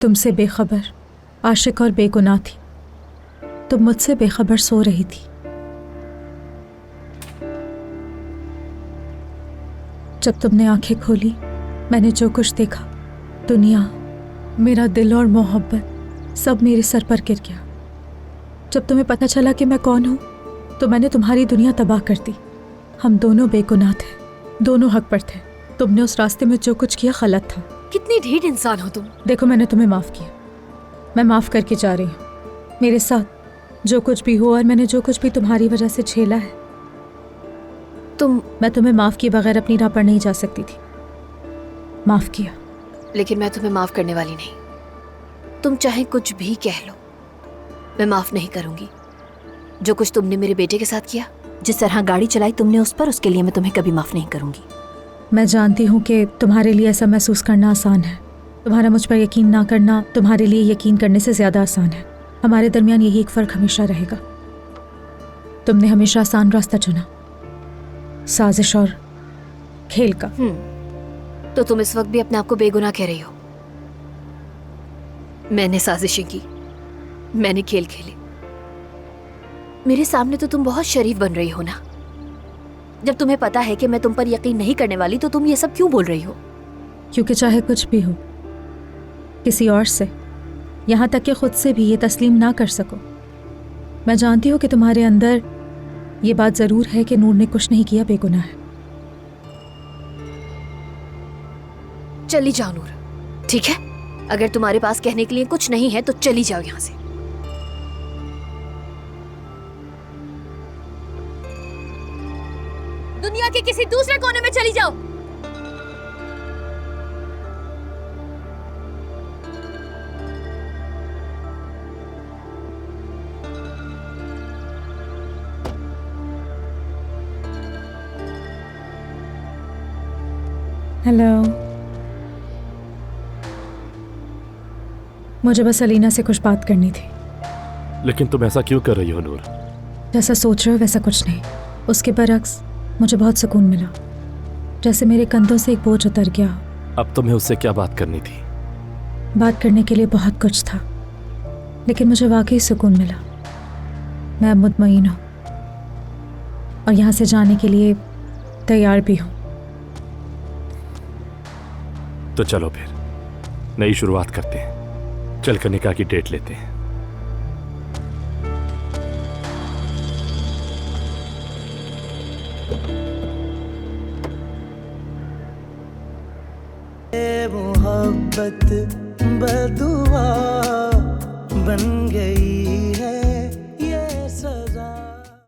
तुमसे बेखबर, आशिक और बेगुनाह थी। तुम मुझसे बेखबर सो रही थी। जब तुमने आंखें खोली, मैंने जो कुछ देखा, दुनिया, मेरा दिल और मोहब्बत सब मेरे सर पर गिर गया। जब तुम्हें पता चला कि मैं कौन हूँ, तो मैंने तुम्हारी दुनिया तबाह कर दी। हम दोनों बेगुनाह थे, दोनों हक पर थे। तुमने उस रास्ते में जो कुछ किया गलत था। कितनी ढीठ इंसान हो तुम। देखो, मैंने तुम्हें माफ किया, मैं माफ करके जा रही हूँ। मेरे साथ जो कुछ भी हुआ और मैंने जो कुछ भी तुम्हारी वजह से झेला है, मैं तुम्हें माफ किए बगैर अपनी राह पर नहीं जा सकती थी। माफ किया। लेकिन मैं तुम्हें माफ करने वाली नहीं। तुम चाहे कुछ भी कह लो, मैं माफ नहीं करूंगी। जो कुछ तुमने मेरे बेटे के साथ किया, जिस तरह गाड़ी चलाई तुमने उस पर, उसके लिए मैं तुम्हें कभी माफ नहीं करूंगी। मैं जानती हूँ कि तुम्हारे लिए ऐसा महसूस करना आसान है। तुम्हारा मुझ पर यकीन ना करना तुम्हारे लिए यकीन करने से ज्यादा आसान है। हमारे दरमियान यही एक फर्क हमेशा रहेगा। तुमने हमेशा आसान रास्ता चुना, साजिश और खेल का। तो तुम इस वक्त भी अपने आप को बेगुनाह कह रही हो। मैंने साजिशें की, मैंने खेल खेले। मेरे सामने तो तुम बहुत शरीफ बन रही हो ना। जब तुम्हें पता है कि मैं तुम पर यकीन नहीं करने वाली, तो तुम ये सब क्यों बोल रही हो? क्योंकि चाहे कुछ भी हो, किसी और से, यहाँ तक कि खुद से भी ये तस्लीम ना कर सको। मैं जानती हूँ कि तुम्हारे अंदर ये बात जरूर है कि नूर ने कुछ नहीं किया, बेगुनाह है। चली जाओ नूर, ठीक है? अगर तुम्हारे पास कहने के लिए कुछ नहीं है तो चली जाओ यहाँ से। दुनिया के किसी दूसरे कोने में चली जाओ। हेलो, मुझे बस अलीना से कुछ बात करनी थी। लेकिन तुम ऐसा क्यों कर रही हो नूर? जैसा सोच रहे हो वैसा कुछ नहीं। उसके बरक्स मुझे बहुत सुकून मिला, जैसे मेरे कंधों से एक बोझ उतर गया। अब तुम्हें उससे क्या बात करनी थी? बात करने के लिए बहुत कुछ था, लेकिन मुझे वाकई सुकून मिला। मैं अब मुतमईन हूँ और यहाँ से जाने के लिए तैयार भी हूँ। तो चलो फिर नई शुरुआत करते हैं। चल कर निकाह की डेट लेते हैं। मोहब्बत बदुआ बन गई है।